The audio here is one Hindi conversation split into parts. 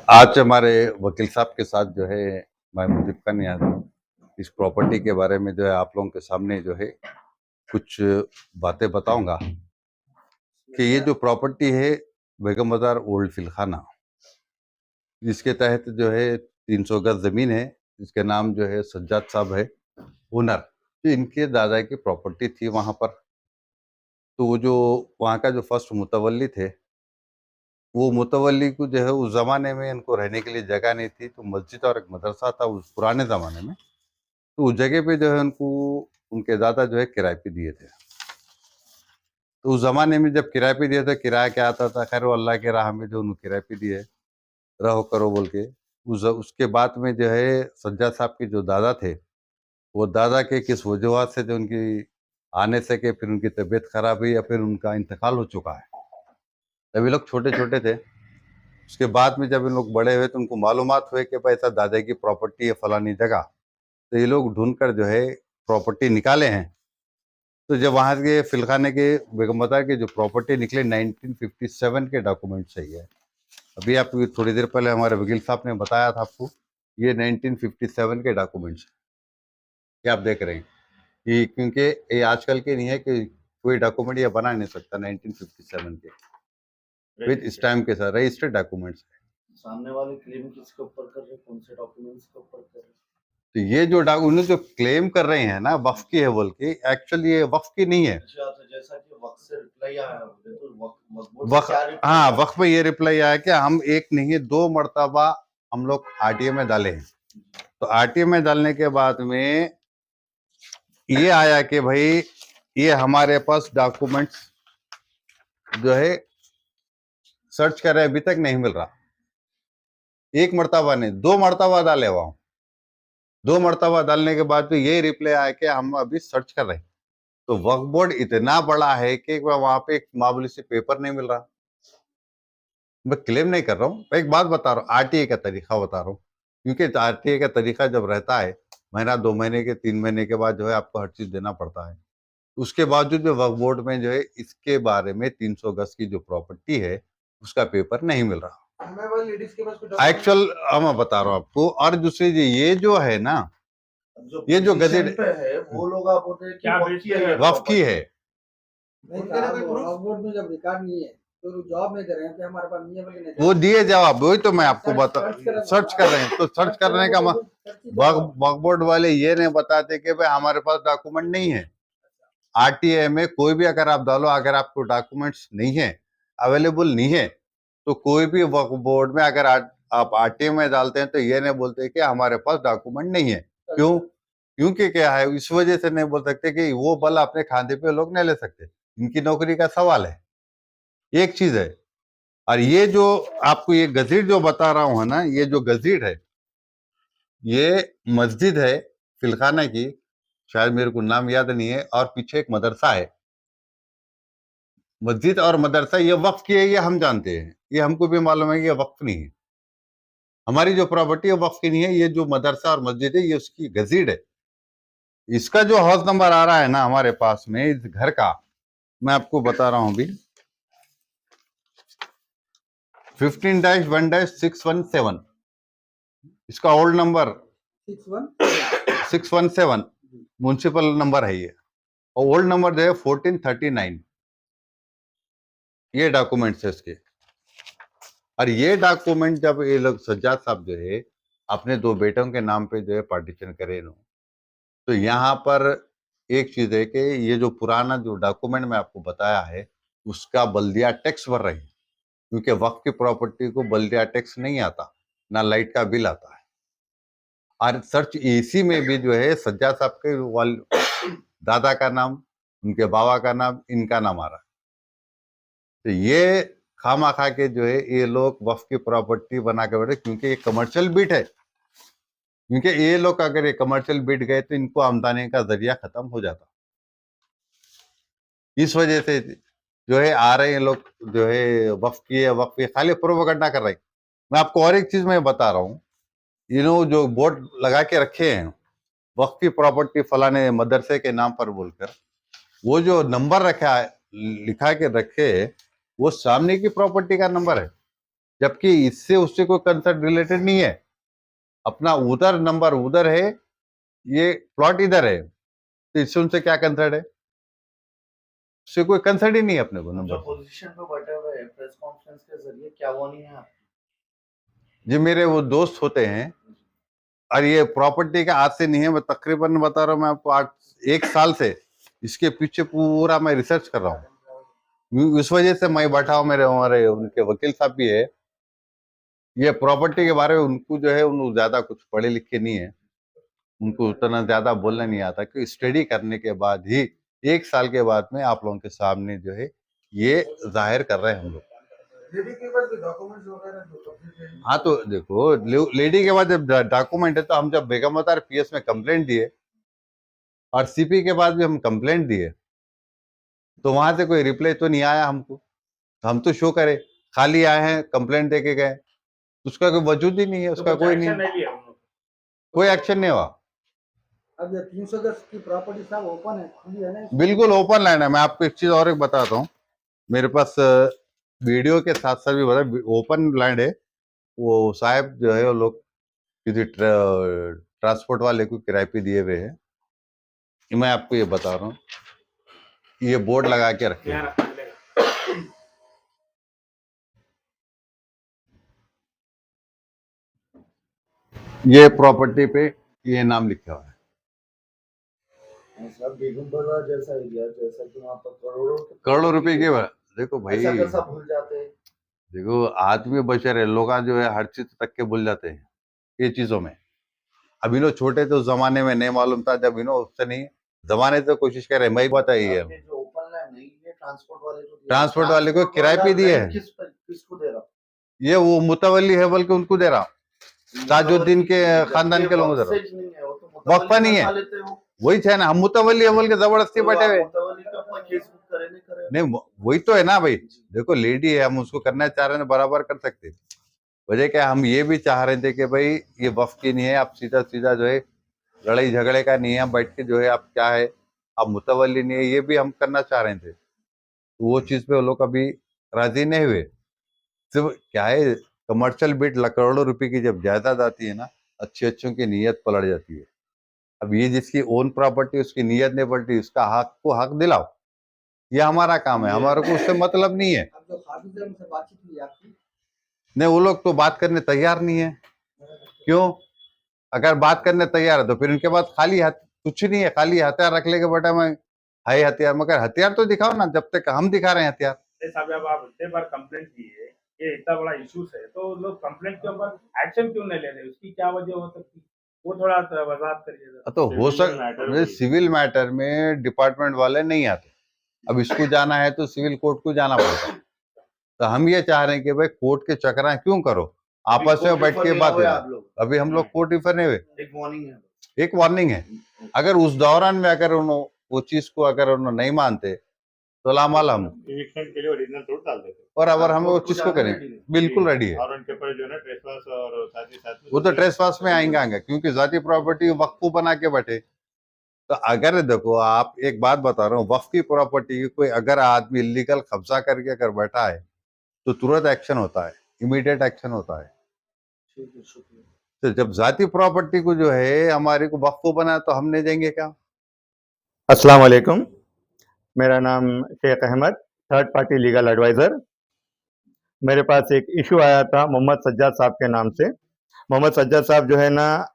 आज हमारे वकील साहब के साथ जो है मैं मुजीब खान यादव इस प्रॉपर्टी के बारे में जो है आप लोगों के सामने जो है कुछ बातें बताऊंगा कि ये जो प्रॉपर्टी है बेगम बाजार ओल्ड फिलखाना, जिसके तहत जो है 300 गज जमीन है, जिसके नाम जो है सज्जाद साहब है ओनर। तो इनके दादा की प्रॉपर्टी थी वहां पर। तो वो जो वहाँ का जो फर्स्ट मुतवल्ली थे, वो मुतवल्ली को जो है उस जमाने में इनको रहने के लिए जगह नहीं थी, तो मस्जिद और एक मदरसा था उस पुराने जमाने में। तो उस जगह पे जो है उनको उनके दादा जो है किराए पे दिए थे। तो उस जमाने में जब किराए पे दिए थे, किराया क्या आता था, खैर वो अल्लाह के राह में जो उनको किराए पे दिए, रहो करो बोल के। उसके बाद में जो है सज्जाद साहब के जो दादा थे, वो दादा के किस वजूहत से जो उनकी आने सके, फिर उनकी तबीयत खराब हुई या फिर उनका इंतकाल हो चुका है। तभी लोग छोटे छोटे थे। उसके बाद में जब इन लोग बड़े हुए तो उनको मालूमात हुए कि भाई ऐसा दादा की प्रॉपर्टी है फलानी जगह। तो ये लोग ढूंढ कर जो है प्रॉपर्टी निकाले हैं। तो जब वहाँ के फिलखाने के बेगम बाजार के जो प्रॉपर्टी निकले 1957 के डॉक्यूमेंट सही है। अभी आप थोड़ी देर पहले हमारे वकील साहब ने बताया था आपको, ये 1957 के डॉक्यूमेंट्स ये आप देख रहे हैं। ये क्योंकि ये आजकल के नहीं है कि कोई डॉक्यूमेंट ये बना नहीं सकता 1957 के विद इस टाइम के साथ रजिस्टर्ड डॉक्यूमेंट्स। सामने वाले क्लेम किसके ऊपर कर रहे, कौन से डॉक्यूमेंट्स के ऊपर कर रहे? तो ये जो उन्हें जो क्लेम कर रहे हैं ना वक्फ की है बोल के, एक्चुअली ये वक्फ की नहीं है। अच्छा, तो जैसा कि वक्त से रिप्लाई आया है, तो वक्फ, हाँ, वक्फ में ये रिप्लाई आया कि हम एक नहीं 2 मरतबा हम लोग आरटीए में डाले हैं। तो आरटीए में डालने के बाद में ये आया कि भाई ये हमारे पास डॉक्यूमेंट्स जो है सर्च कर रहे हैं, अभी तक नहीं मिल रहा। एक मरतबा नहीं 2 मरतबा डाले वहां। 2 मरतबा डालने के बाद तो ये रिप्लाई आया कि हम अभी सर्च कर रहे हैं। तो वक्फ बोर्ड इतना बड़ा है कि वहां पे एक मामूली से पेपर नहीं मिल रहा। मैं क्लेम नहीं कर रहा हूँ, मैं एक बात बता रहा हूँ, आरटीए का तरीका बता रहा हूँ। क्योंकि आरटीए का तरीका जब रहता है, महीना 2 महीने के 3 महीने के बाद जो है आपको हर चीज देना पड़ता है। उसके बावजूद जो वक्फ बोर्ड में जो है इसके बारे में 300 गज की जो प्रॉपर्टी है उसका पेपर नहीं मिल रहा एक्चुअल। मैं बता रहा हूँ आपको। और दूसरी ये जो है ना, ये जो गजेट पे है वो लोग आप बोलते हैं कि वक्फ की है। बोर्ड में जब रिकॉर्ड नहीं है तो जॉब नहीं दे रहे हैं कि हमारे पास नहीं है, बल्कि वो दिए जवाब, वही तो मैं आपको बता, सर्च कर रहे हैं। तो सर्च करने का वक्फ बोर्ड वाले ये नहीं बताते कि भाई हमारे पास डॉक्यूमेंट नहीं है। आरटीए में कोई भी अगर आप डालो, अगर आपको डॉक्यूमेंट्स नहीं है, अवेलेबल नहीं है, तो कोई भी वक्फ बोर्ड में अगर आप आरटीए में डालते हैं तो ये नहीं बोलते कि हमारे पास डॉक्यूमेंट नहीं है। क्यों? क्योंकि क्या है, इस वजह से नहीं बोल सकते कि वो बल अपने खाते पे लोग नहीं ले सकते, इनकी नौकरी का सवाल है। एक चीज है। और ये जो आपको ये गजीट जो बता रहा हूं है ना, ये जो गजीट है, ये मस्जिद है फिलखाना की, शायद मेरे को नाम याद नहीं है, और पीछे एक मदरसा है। मस्जिद और मदरसा ये वक्फ की है, ये हम जानते हैं, ये हमको भी मालूम है कि ये वक्फ नहीं है। हमारी जो प्रॉपर्टी है वक्फ की नहीं है। ये जो मदरसा और मस्जिद है ये उसकी गजीट है। इसका जो हाउस नंबर आ रहा है ना हमारे पास में इस घर का, मैं आपको बता रहा हूं अभी, 15-1-617। इसका ओल्ड नंबर 617 म्यूनसिपल नंबर है ये, और ओल्ड नंबर जो है 1439। ये डॉक्यूमेंट्स है इसके। और ये डॉक्यूमेंट जब ये लोग सज्जाद साहब जो है अपने 2 बेटों के नाम पे जो है पार्टीशन करे नो, तो यहाँ पर एक चीज है कि ये जो पुराना जो डॉक्यूमेंट मैं आपको बताया है उसका बल्दिया टैक्स भर रहे हैं। क्योंकि वक्फ की प्रॉपर्टी को बल्दिया टैक्स नहीं आता, ना लाइट का बिल आता है। और सर्च एसी में भी जो है सज्जाद साहब के दादा का नाम, उनके बाबा का नाम, इनका नाम आ रहा है। तो ये खामा खा के जो है ये लोग वक्फ की प्रॉपर्टी बना के बैठे, क्योंकि ये कमर्शियल बिट है। क्योंकि ये लोग अगर ये कमर्शियल बिट गए तो इनको आमदनी का जरिया खत्म हो जाता। इस वजह से जो है आ रहे हैं लोग जो है वक्फ की है, वक्फ की खाली प्रोपेगेंडा कर रहे हैं। मैं आपको और एक चीज मैं बता रहा हूँ, जो बोर्ड लगा के रखे हैं वक्फ की प्रॉपर्टी फलाने मदरसे के नाम पर बोलकर, वो जो नंबर रखा है, लिखा के रखे, वो सामने की प्रॉपर्टी का नंबर है। जबकि इससे उससे कोई कंसर्ट रिलेटेड नहीं है। अपना उधर नंबर उधर है, ये प्लॉट इधर है, तो इससे उनसे क्या कंसर्ट है? उससे कोई कंसर्ट ही नहीं है अपने को जो नंबर। पोजीशन पे बैठे हुए हैं प्रेस कॉन्फ्रेंस के जरिए क्या वार्निंग है आपकी? जी मेरे वो दोस्त होते हैं, और ये प्रॉपर्टी का आज से नहीं है, मैं तकरीबन बता रहा हूँ मैं आपको, 1 साल से इसके पीछे पूरा मैं रिसर्च कर रहा हूँ। इस वजह से मैं बैठा हूँ, मेरे हमारे उनके वकील साहब भी है। ये प्रॉपर्टी के बारे में उनको जो है, उनको ज्यादा कुछ पढ़े लिखे नहीं है, उनको उतना ज्यादा बोलना नहीं आता, कि स्टडी करने के बाद ही 1 साल के बाद में आप लोगों के सामने जो है ये जाहिर कर रहे हैं हम लोग। लेडी के पास डॉक्यूमेंट्स वगैरह जो कंप्लीट है। हाँ तो देखो, लेडी के बाद जब डॉक्यूमेंट है, तो हम जब बेगम अतार पीएस में कंप्लेंट दिए और सीपी के बाद भी हम कंप्लेंट दिए, तो वहां से कोई रिप्लाई तो नहीं आया हमको। तो हम तो शो करे, खाली आए हैं, कंप्लेंट दे के गए, उसका कोई वजूद ही नहीं है, उसका कोई नहीं, कोई एक्शन नहीं हुआ। अब ये 310 की प्रॉपर्टी साहब ओपन है, खुली है ना? बिल्कुल ओपन लैंड है। मैं आपको एक चीज और एक बताता हूँ, मेरे पास वीडियो के साथ साथ भी बता, ओपन लैंड है। वो साहब जो है, वो लोग किसी ट्रांसपोर्ट वाले को किराए पे दिए हुए हैं। मैं आपको ये बता रहा हूँ, ये बोर्ड लगा के रखे हैं। ये प्रॉपर्टी पे ये नाम लिखा हुआ है। साहब बेगम बाजार जैसा एरिया, जैसा कि वहाँ पर करोड़ों रुपए की देखो भाई, ऐसा कैसा भूल जाते हैं? देखो आदमी बशर है, लोग जो है हर चीज तक के भूल जाते हैं ये चीजों में। अब इन्हों छोटे तो जमाने में नहीं मालूम था, जब इन्हों उससे नहीं जमाने से कोशिश कर रहे, मैं बताइए। आपने जो ओपन लैंड नहीं, ये ट्रांसपोर्ट वाले को दिया, ट्रांसपोर्ट वाले को किराए पे दिए है। किसको दे रहा? ये वो मुतवल्ली है, बल्कि उनको दे रहा, ताजुद्दीन के खानदान के लोगों को दे रहा। वक्फा नहीं है, वही है ना, हम मुतवल्ली है बोल के जबरदस्ती बैठे हुए। नहीं वही तो है ना भाई, देखो लेडी है, हम उसको करना चाह रहे हैं, बराबर कर सकते। वजह क्या, हम ये भी चाह रहे थे कि भाई ये वक्फ की नहीं है, आप सीधा सीधा जो है लड़ाई झगड़े का नहीं है, हम बैठ के जो है आप क्या है, आप मुतवल्ली नहीं है, ये भी हम करना चाह रहे थे। तो वो चीज पे वो लोग अभी राजी नहीं हुए। सिर्फ क्या है, कमर्शियल बिट करोड़ों रुपए की जब जायदाद आती है ना, अच्छे अच्छों की नीयत पलट जाती है। अब ये जिसकी ओन प्रॉपर्टी, उसकी नीयत नहीं पलटी, उसका हक को हक दिलाओ, ये हमारा काम है, हमारे को उससे मतलब नहीं है। अब जो हाफिज है उनसे बातचीत हुई आपकी? नहीं, वो लोग तो बात करने तैयार नहीं है। क्यों? अगर बात करने तैयार है तो फिर उनके पास खाली कुछ नहीं है, खाली हथियार रख लेके बेटा मैं है हथियार, मगर हथियार तो दिखाओ ना, जब तक हम दिखा रहे हैं हथियार। साहब जब आप इतने बार कंप्लेंट की है, ये इतना बड़ा इश्यूज है, तो लोग कंप्लेंट के ऊपर एक्शन क्यों नहीं ले रहे? उसकी क्या वजह हो सकती है, वो थोड़ा वजाहत करिए। तो हो सकता सिविल मैटर में डिपार्टमेंट वाले नहीं आते, अब इसको जाना है तो सिविल कोर्ट को जाना पड़ता। तो हम ये चाह रहे हैं कि भाई कोर्ट के चक्कर क्यों करो, आपस में बैठ के बात करो। अभी हम लोग कोर्ट रिफर नहीं हुए, एक वार्निंग है। अगर उस दौरान में अगर उन्होंने वो चीज को अगर उन्होंने नहीं मानते तो लामाल हम इविक्शन के लिए ओरिजिनल तोड़ डाल देते, और अगर हम वो चीज को करें, बिल्कुल रेडी है। और उनके ऊपर जो है ना ट्रेसपास और साथ ही साथ वो तो ट्रेसपास में आएंगे, क्योंकि जाती प्रॉपर्टी वक्फ बना के बैठे। तो अगर देखो, आप एक बात बता रहा हूँ, वक्फ की प्रॉपर्टी की कोई अगर आदमी इलीगल कब्जा करके अगर बैठा है तो तुरंत एक्शन होता है, इमीडिएट एक्शन होता है। तो जब जाती प्रॉपर्टी को जो है हमारे को वक्फ बना, तो हम नहीं देंगे क्या? अस्सलाम वालेकुम, मेरा नाम Sheikh Ahmed, third party legal adviser. मेरे पास एक इशू आया था मोहम्मद सज्जाद साहब के नाम से। मोहम्मद सज्जाद साहब जो है ना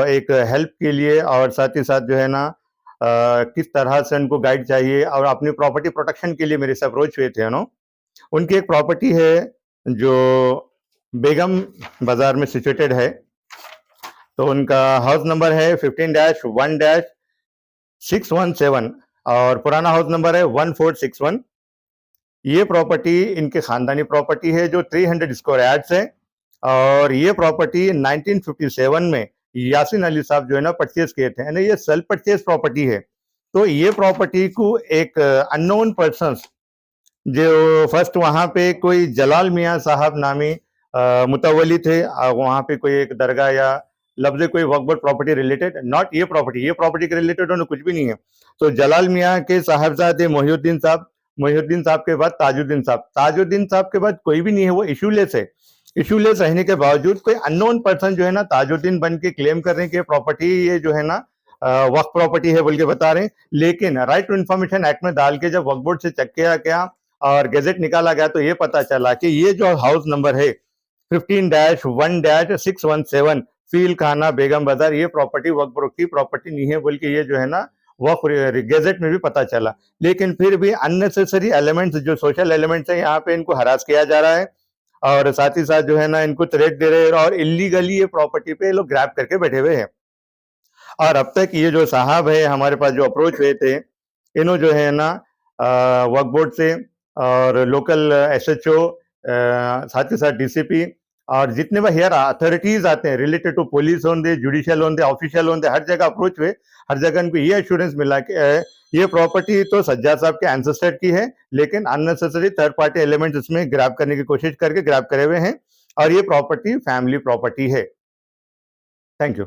एक हेल्प के लिए और साथ ही साथ जो है ना किस तरह से उनको गाइड चाहिए और अपनी प्रॉपर्टी प्रोटेक्शन के लिए मेरे से अप्रोच हुए थे। उनकी एक प्रॉपर्टी है जो बेगम बाज़ार में सिचुएटेड है। तो उनका हाउस नंबर है 15-1-617 और पुराना हाउस नंबर है 1461। ये प्रॉपर्टी इनके खानदानी प्रॉपर्टी है जो 300 स्क्वायर यार्ड्स है, और ये प्रॉपर्टी 1957 में यासीन अली साहब जो है ना परचेज किए थे, यानी ये सेल्फ परचेज प्रॉपर्टी है। तो ये प्रॉपर्टी को एक अननोन पर्सन्स जो फर्स्ट वहाँ पे कोई जलाल मियाँ साहब नामी मुतवली थे, वहाँ पे कोई एक दरगाह या लफ्ज़ कोई वक्फ बोर्ड प्रॉपर्टी रिलेटेड, नॉट ये प्रॉपर्टी के रिलेटेड उन्होंने कुछ भी नहीं है। तो जलाल मियाँ के साहबजादे मोहिउद्दीन साहब के बाद ताजुद्दीन साहब के बाद कोई भी नहीं है, वो इशूलेस है। इशूलेस रहने के बावजूद कोई अननोन पर्सन जो है ना ताजुद्दीन बन के क्लेम कर रहे हैं कि प्रॉपर्टी ये जो है ना वक्फ प्रॉपर्टी है बोल के बता रहे हैं, लेकिन राइट टू इन्फॉर्मेशन एक्ट में डाल के जब वक्फ बोर्ड से चेक किया गया और गैजेट निकाला गया तो ये पता चला कि ये जो हाउस नंबर है 15-1-617 फील खाना बेगम बाजार, ये प्रॉपर्टी वक्फ बोर्ड की प्रॉपर्टी नहीं है बोल के ये जो है ना वक्फ गैजेट में भी पता चला। लेकिन फिर भी अननेसेसरी एलिमेंट्स जो सोशल एलिमेंट्स है यहाँ पे इनको हरास किया जा रहा है और साथ ही साथ जो है ना इनको थ्रेट दे रहे हैं और इलीगली ये प्रॉपर्टी पे लोग ग्रैब करके बैठे हुए हैं। और अब तक ये जो साहब है हमारे पास जो अप्रोच हुए थे, इन्हों जो है ना वक्फ बोर्ड से और लोकल एसएचओ साथ ही साथ डीसीपी और जितने भी हेयर अथॉरिटीज आते हैं रिलेटेड टू पुलिस होंगे, जुडिशियल होंगे, ऑफिशियल होंगे, हर जगह अप्रोच हुए, हर जगह इनको ये एश्योरेंस मिला कि ये प्रॉपर्टी तो सज्जाद साहब के एंसेस्टर की है, लेकिन अननेसेसरी थर्ड पार्टी एलिमेंट्स इसमें ग्रैब करने की कोशिश करके ग्रैब करे हुए हैं और ये प्रॉपर्टी फैमिली प्रॉपर्टी है। Thank you.